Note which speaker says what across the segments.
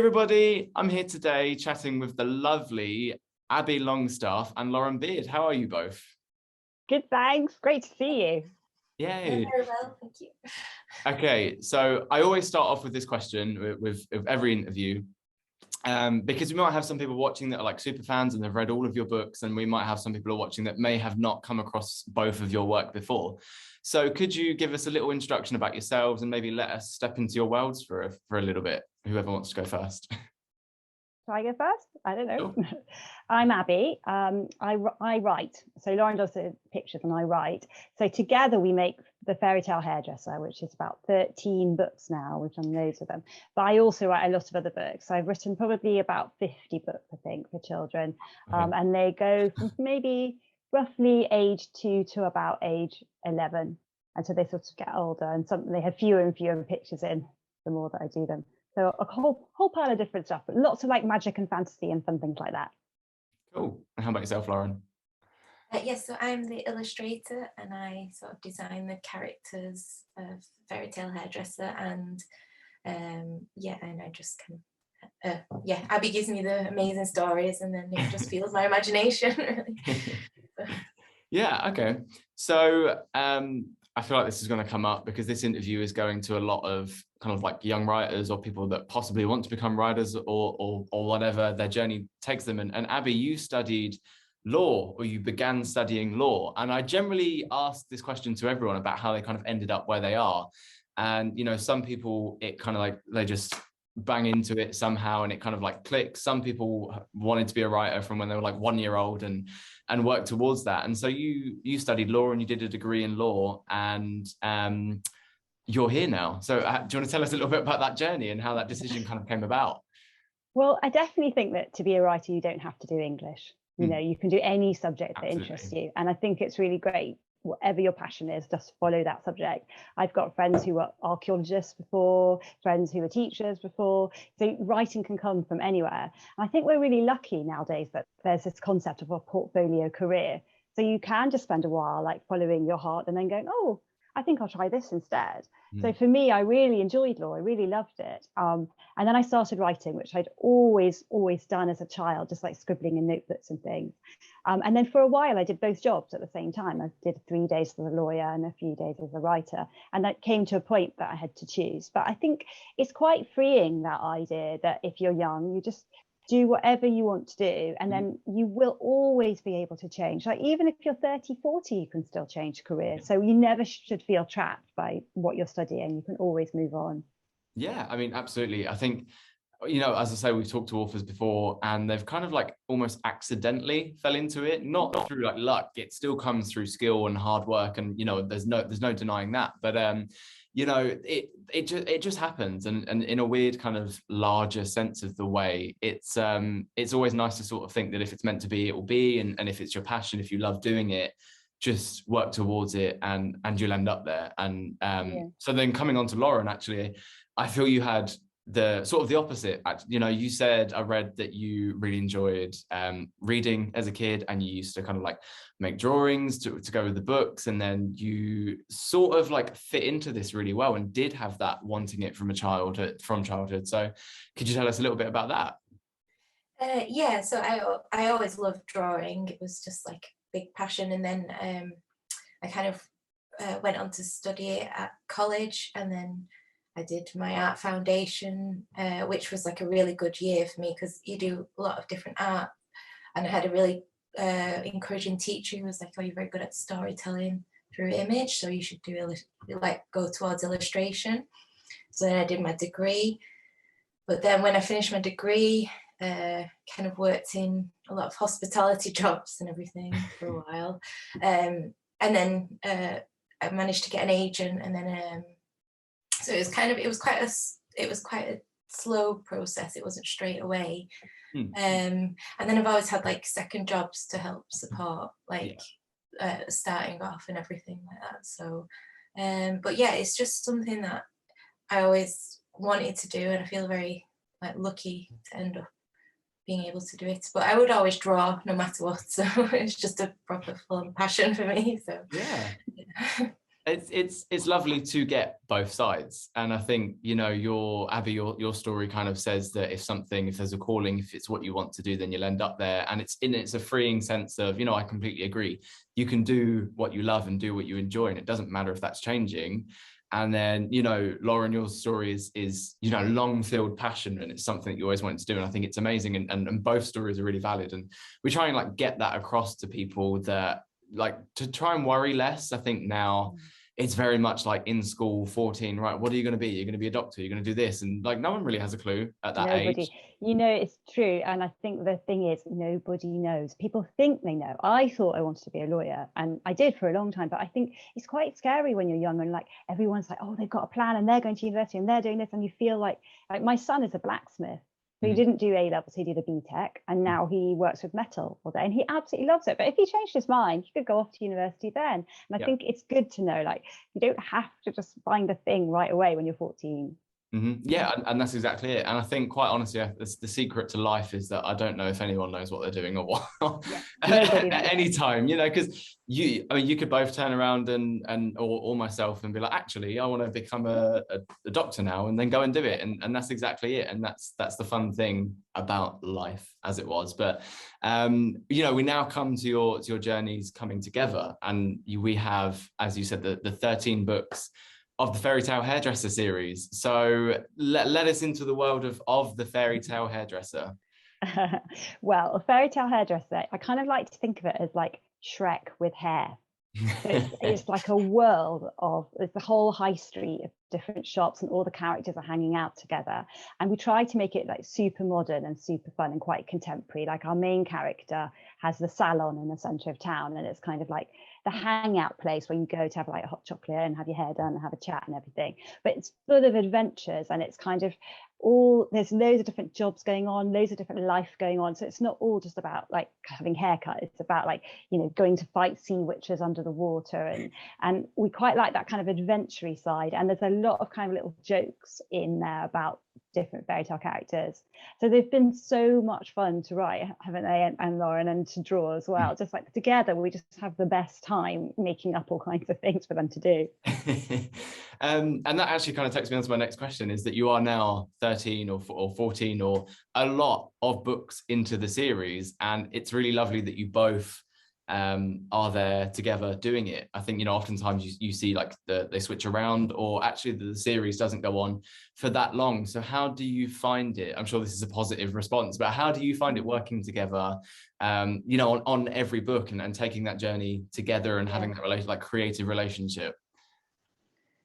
Speaker 1: everybody, I'm here today chatting with the lovely Abie Longstaff and Lauren Beard. How are you both?
Speaker 2: Good, thanks. Great to see you.
Speaker 1: Yay.
Speaker 3: Very well, thank you.
Speaker 1: Okay, so I always start off with this question with every interview, because we might have some people watching that are like super fans and they've read all of your books, and we might have some people who are watching that may have not come across both of your work before. So could you give us a little introduction about yourselves and maybe let us step into your worlds for a little bit? Whoever wants to go first.
Speaker 2: Shall I go first? I don't know.
Speaker 1: Sure.
Speaker 2: I'm Abie. I write. So Lauren does the pictures and I write. So together we make the Fairytale Hairdresser, which is about 13 books now. We've done loads of them. But I also write a lot of other books. So I've written probably about 50 books, I think, for children.
Speaker 1: Okay.
Speaker 2: And they go from maybe roughly age 2 to about age 11. And so they sort of get older, and they have fewer and fewer pictures in the more that I do them. So a whole pile of different stuff, but lots of like magic and fantasy and fun things like that.
Speaker 1: Cool. And how about yourself, Lauren?
Speaker 3: Yes, so I'm the illustrator and I sort of design the characters of Fairytale Hairdresser, and and I just kind of, Abby gives me the amazing stories and then it just fuels my imagination, really.
Speaker 1: Yeah, okay. So I feel like this is going to come up because this interview is going to a lot of kind of like young writers or people that possibly want to become writers or whatever their journey takes them. And Abby, you studied law, or you began studying law. And I generally ask this question to everyone about how they kind of ended up where they are. And, you know, some people, it kind of like, they just bang into it somehow and it kind of like clicks. Some people wanted to be a writer from when they were like 1 year old and work towards that. And so you studied law and you did a degree in law, and you're here now. So do you want to tell us a little bit about that journey and how that decision kind of came about?
Speaker 2: Well, I definitely think that to be a writer, you don't have to do English. You know, you can do any subject that interests you. And I think it's really great. Whatever your passion is, just follow that subject. I've got friends who were archaeologists before, friends who were teachers before. So writing can come from anywhere. And I think we're really lucky nowadays that there's this concept of a portfolio career. So you can just spend a while like following your heart and then going, oh, I think I'll try this instead. So for me, I really enjoyed law. I really loved it. And then I started writing, which I'd always done as a child, just like scribbling in notebooks and things. And then for a while, I did both jobs at the same time. I did 3 days as a lawyer and a few days as a writer. And that came to a point that I had to choose. But I think it's quite freeing, that idea that if you're young, you just do whatever you want to do, and then you will always be able to change. Like even if you're 30, 40, you can still change career. So you never should feel trapped by what you're studying. You can always move on. Yeah,
Speaker 1: I mean, absolutely. I think, you know, as I say, we've talked to authors before and they've kind of like almost accidentally fell into it, not through like luck. It still comes through skill and hard work, and you know, there's no denying that. But you know, it just happens, and in a weird kind of larger sense of the way, it's always nice to sort of think that if it's meant to be, it will be, and if it's your passion, if you love doing it, just work towards it and you'll end up there. And so then coming on to Lauren, actually, I feel you had the sort of the opposite. You know, you said, I read that you really enjoyed reading as a kid, and you used to kind of like make drawings to go with the books, and then you sort of like fit into this really well and did have that wanting it from childhood. So could you tell us a little bit about that?
Speaker 3: Yeah, so I always loved drawing. It was just like a big passion. And then I kind of went on to study it at college, and then I did my art foundation, which was like a really good year for me because you do a lot of different art. And I had a really encouraging teacher who was like, oh, you're very good at storytelling through image, so you should do go towards illustration. So then I did my degree. But then when I finished my degree, kind of worked in a lot of hospitality jobs and everything for a while. And then I managed to get an agent, and then so it was quite a slow process. It wasn't straight away. And then I've always had like second jobs to help support starting off and everything like that. So but yeah, it's just something that I always wanted to do, and I feel very like lucky to end up being able to do it. But I would always draw no matter what, so it's just a proper full passion for me. So
Speaker 1: yeah. It's lovely to get both sides, and I think, you know, your story kind of says that if there's a calling, if it's what you want to do, then you'll end up there. And it's a freeing sense of, you know, I completely agree, you can do what you love and do what you enjoy, and it doesn't matter if that's changing. And then, you know, Lauren, your story is, you know, long-filled passion, and it's something that you always wanted to do. And I think it's amazing, and both stories are really valid. And we try and like get that across to people, that like to try and worry less. I think now it's very much like in school, 14, right, what are you going to be? You're going to be a doctor, you're going to do this, and like no one really has a clue at that age.
Speaker 2: You know, it's true. And I think the thing is, nobody knows. People think they know. I thought I wanted to be a lawyer, and I did for a long time, but I think it's quite scary when you're young, and like everyone's like, oh, they've got a plan and they're going to university and they're doing this, and you feel like my son is a blacksmith. So he didn't do A levels, he did a BTEC, and now he works with metal all day, and he absolutely loves it. But if he changed his mind, he could go off to university then. And I think it's good to know, like, you don't have to just find a thing right away when you're 14.
Speaker 1: Yeah, and that's exactly it. And I think, quite honestly, the secret to life is that I don't know if anyone knows what they're doing or what at any time, you know, because you could both turn around or myself and be like, actually, I want to become a doctor now, and then go and do it. And that's exactly it. And that's the fun thing about life as it was. But you know, we now come to your journeys coming together, and we have, as you said, the 13 books of the Fairytale Hairdresser series. So let us into the world of the Fairytale Hairdresser.
Speaker 2: Well, a Fairytale Hairdresser, I kind of like to think of it as like Shrek with hair. It's like a world it's the whole high street of different shops, and all the characters are hanging out together. And we try to make it like super modern and super fun and quite contemporary. Like our main character has the salon in the center of town, and it's kind of like the hangout place where you go to have like a hot chocolate and have your hair done and have a chat and everything. But it's full of adventures, and it's kind of there's loads of different jobs going on, loads of different life going on. So it's not all just about like having haircut. It's about like, you know, going to fight sea witches under the water, and we quite like that kind of adventure side. And there's a lot of kind of little jokes in there about different fairy tale characters. So they've been so much fun to write, haven't they, and Lauren, and to draw as well. Just like together, we just have the best time making up all kinds of things for them to do.
Speaker 1: And that actually kind of takes me on to my next question, is that you are now 13 or 14 or a lot of books into the series, and it's really lovely that you both are there together doing it. I think, you know, oftentimes you see like they switch around, or actually the series doesn't go on for that long. So how do you find it? I'm sure this is a positive response, but how do you find it working together, you know, on every book, and taking that journey together, and having that creative relationship?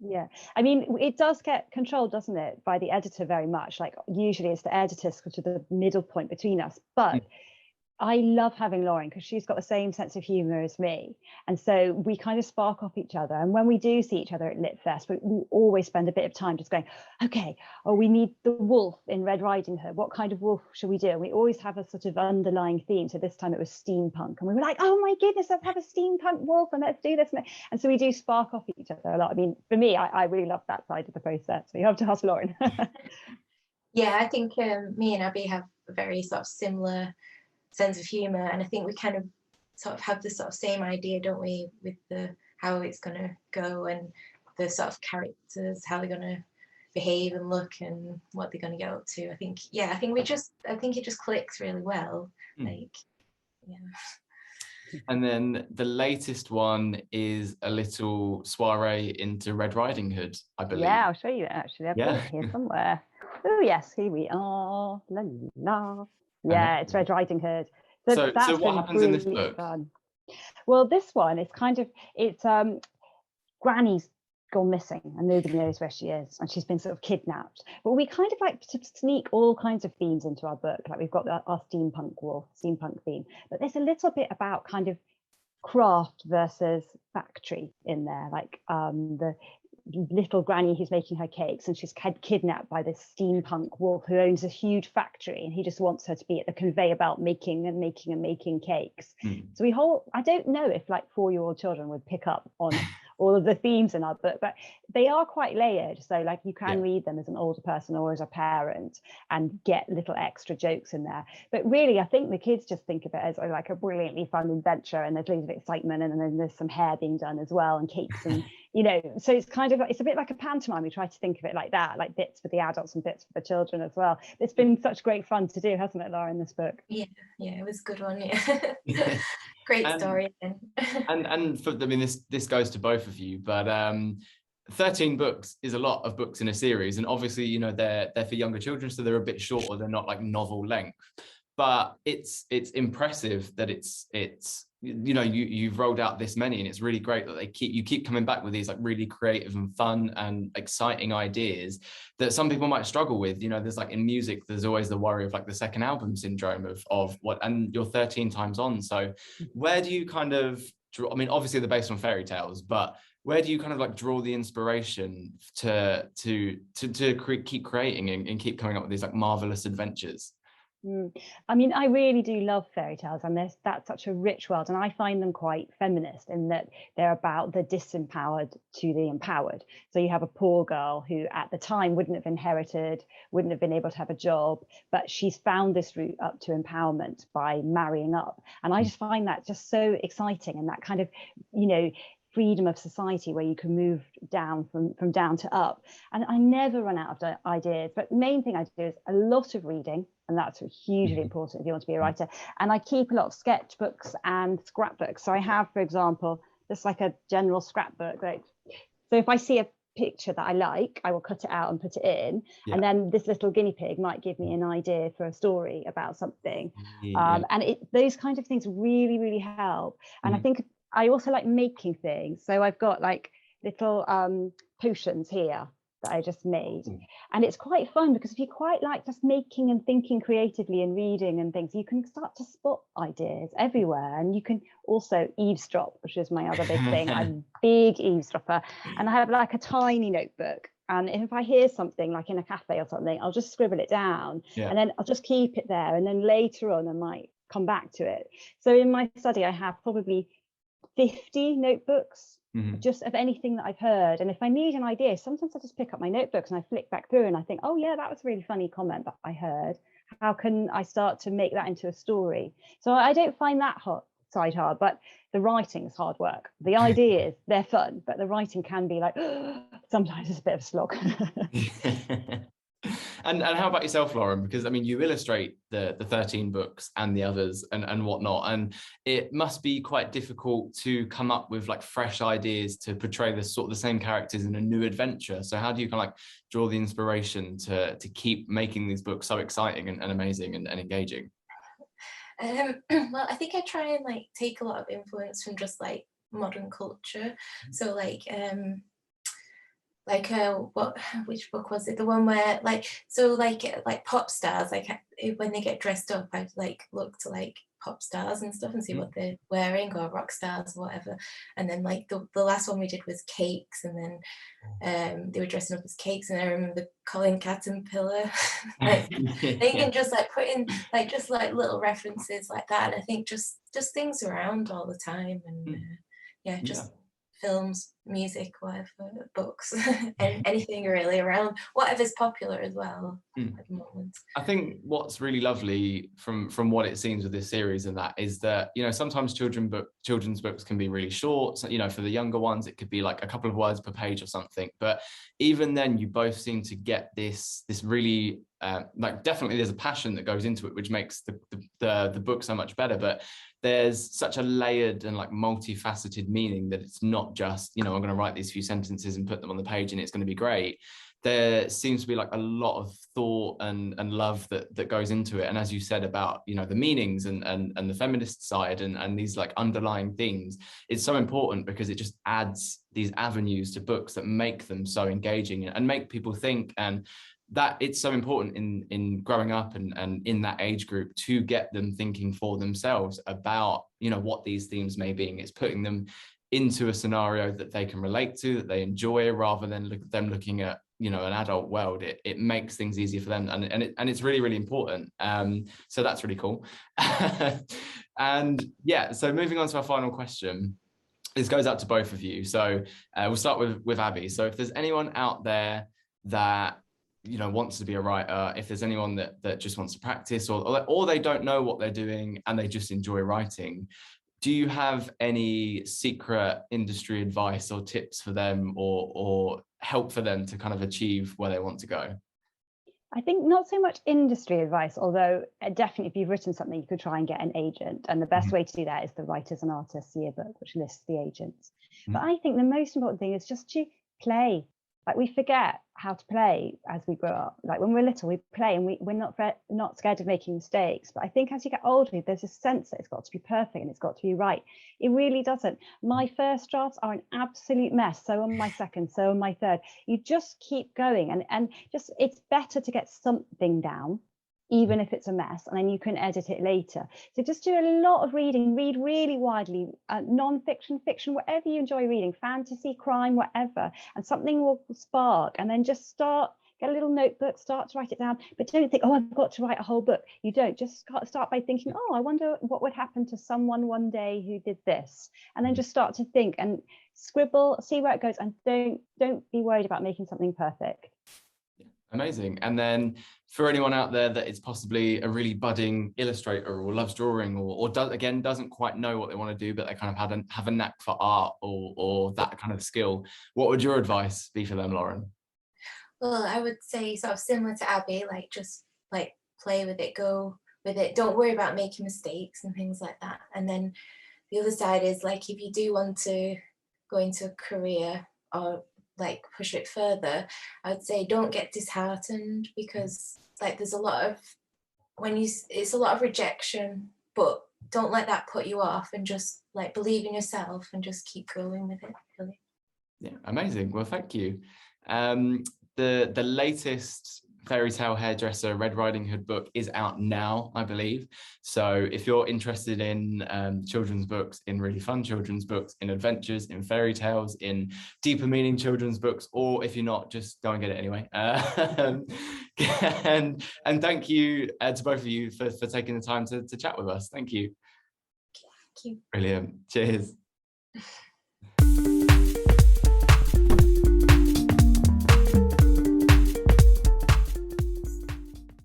Speaker 2: Yeah, I mean, it does get controlled, doesn't it, by the editor very much. Like usually it's the editors, which are the middle point between us. But I love having Lauren because she's got the same sense of humor as me. And so we kind of spark off each other. And when we do see each other at Lit Fest, we always spend a bit of time just going, okay, we need the wolf in Red Riding Hood. What kind of wolf should we do? And we always have a sort of underlying theme. So this time it was steampunk. And we were like, oh my goodness, let's have a steampunk wolf and let's do this. And so we do spark off each other a lot. I mean, for me, I really love that side of the process. So you have to ask Lauren.
Speaker 3: Yeah, I think me and Abby have a very sort of similar sense of humor, and I think we kind of sort of have the sort of same idea, don't we, with how it's going to go, and the sort of characters, how they're going to behave and look, and what they're going to get up to. I think it just clicks really well.
Speaker 1: And then the latest one is a little soiree into Red Riding Hood, I believe.
Speaker 2: Yeah, I'll show you it actually. I've got it here somewhere. Oh yes, here we are. La la. Yeah, it's Red Riding Hood.
Speaker 1: So what happens in this book?
Speaker 2: Fun. Well, this one is it's Granny's gone missing and nobody knows where she is, and she's been sort of kidnapped. But we kind of like to sneak all kinds of themes into our book. Like we've got our steampunk theme, but there's a little bit about kind of craft versus factory in there, like the little granny who's making her cakes, and she's kidnapped by this steampunk wolf who owns a huge factory, and he just wants her to be at the conveyor belt making cakes. So I don't know if like 4-year-old children would pick up on all of the themes in our book, but they are quite layered. So like you can read them as an older person or as a parent and get little extra jokes in there. But really, I think the kids just think of it as like a brilliantly fun adventure, and there's loads of excitement, and then there's some hair being done as well, and cakes, and so it's kind of, it's a bit like a pantomime. We try to think of it like that, like bits for the adults and bits for the children as well. It's been such great fun to do, hasn't it, Laura, in this book?
Speaker 3: Yeah, it was a good one. Yeah. Great story.
Speaker 1: And for, I mean, this goes to both of you, but 13 books is a lot of books in a series, and obviously they're for younger children, so they're a bit shorter, they're not like novel length, but it's impressive that it's you've rolled out this many, and it's really great that you keep coming back with these like really creative and fun and exciting ideas that some people might struggle with. There's like in music, there's always the worry of like the second album syndrome of what, and you're 13 times on. So where do you kind of draw, I mean, obviously they're based on fairy tales, but where do you kind of like draw the inspiration to keep creating and keep coming up with these like marvelous adventures?
Speaker 2: I mean, I really do love fairy tales, and that's such a rich world, and I find them quite feminist in that they're about the disempowered to the empowered. So you have a poor girl who at the time wouldn't have inherited, wouldn't have been able to have a job, but she's found this route up to empowerment by marrying up. And I just find that just so exciting, and that kind of, freedom of society where you can move down from down to up. And I never run out of ideas, but the main thing I do is a lot of reading, and that's hugely important if you want to be a writer. And I keep a lot of sketchbooks and scrapbooks. So I have, for example, just like a general scrapbook. So if I see a picture that I like, I will cut it out and put it in, and then this little guinea pig might give me an idea for a story about something. And those kinds of things really, really help. And I think I also like making things. So I've got like little potions here that I just made. And it's quite fun because if you quite like just making and thinking creatively and reading and things, you can start to spot ideas everywhere. And you can also eavesdrop, which is my other big thing. I'm a big eavesdropper. And I have like a tiny notebook. And if I hear something like in a cafe or something, I'll just scribble it down, and then I'll just keep it there. And then later on, I might come back to it. So in my study, I have probably 50 notebooks just of anything that I've heard. And if I need an idea, sometimes I just pick up my notebooks and I flick back through and I think, oh yeah, that was a really funny comment that I heard. How can I start to make that into a story? So I don't find that side hard, but the writing is hard work. The ideas, they're fun, but the writing can be like, sometimes it's a bit of a slog.
Speaker 1: And how about yourself, Lauren? Because I mean, you illustrate the 13 books and the others and whatnot, and it must be quite difficult to come up with like fresh ideas to portray the same characters in a new adventure. So how do you kind of like draw the inspiration to keep making these books so exciting and amazing and engaging?
Speaker 3: Well, I think I try and like take a lot of influence from just like modern culture. So which book was it? The one where like pop stars, like when they get dressed up, I like look to like pop stars and stuff and see what they're wearing, or rock stars or whatever. And then like the last one we did was cakes, and then they were dressing up as cakes, and I remember Colin Caterpillar. Like they can just like put in like just like little references like that, and I think just things around all the time, and films, music, whatever, books, and anything really around, whatever's popular as well at the moment.
Speaker 1: I think what's really lovely from what it seems with this series and that is that, sometimes children's books can be really short. So, for the younger ones, it could be like a couple of words per page or something. But even then, you both seem to get this really like definitely there's a passion that goes into it, which makes the book so much better. But there's such a layered and like multifaceted meaning that it's not just, I'm going to write these few sentences and put them on the page and it's going to be great. There seems to be like a lot of thought and love that goes into it. And as you said about, the meanings and the feminist side and these like underlying things, it's so important because it just adds these avenues to books that make them so engaging and make people think. And that it's so important in growing up and in that age group to get them thinking for themselves about, what these themes may be. It's putting them into a scenario that they can relate to, that they enjoy, rather than them looking at, an adult world. It makes things easier for them, and it's really, really important. So that's really cool. And yeah, so moving on to our final question. this goes out to both of you. So we'll start with Abie. So if there's anyone out there that, you know, wants to be a writer, if there's anyone that just wants to practice, or they don't know what they're doing and they just enjoy writing, do you have any secret industry advice or tips for them, or help for them to kind of achieve where they want to go?
Speaker 2: I think not so much industry advice, although definitely if you've written something, you could try and get an agent. And the best way to do that is the Writers and Artists Yearbook, which lists the agents. But I think the most important thing is just to play. Like, we forget how to play as we grow up. Like, when we're little, we play and we're not scared of making mistakes. But I think as you get older, there's a sense that it's got to be perfect and it's got to be right. It really doesn't. My first drafts are an absolute mess. So on my second, so on my third. You just keep going, and just, it's better to get something down, even if it's a mess, and then you can edit it later. So just do a lot of reading, read really widely, non-fiction, fiction, whatever you enjoy reading, fantasy, crime, whatever, and something will spark. And then just get a little notebook, start to write it down, but don't think, oh, I've got to write a whole book. You don't. Just start by thinking, oh, I wonder what would happen to someone one day who did this, and then just start to think and scribble, see where it goes, and don't be worried about making something perfect.
Speaker 1: Amazing. And then for anyone out there that is possibly a really budding illustrator or loves drawing, or doesn't quite know what they want to do, but they kind of have a knack for art or that kind of skill, what would your advice be for them, Lauren?
Speaker 3: Well, I would say sort of similar to Abie, like just like play with it, go with it. Don't worry about making mistakes and things like that. And then the other side is, like, if you do want to go into a career or like push it further, I would say don't get disheartened, because like there's a lot of it's a lot of rejection, but don't let that put you off, and just like believe in yourself and just keep going with it, really.
Speaker 1: Yeah, amazing. Well, thank you. The latest Fairytale Hairdresser Red Riding Hood book is out now, I believe. So if you're interested in children's books, in really fun children's books, in adventures, in fairy tales, in deeper meaning children's books, or if you're not, just go and get it anyway. And thank you to both of you for taking the time to chat with us. Thank you.
Speaker 3: Thank you.
Speaker 1: Brilliant. Cheers.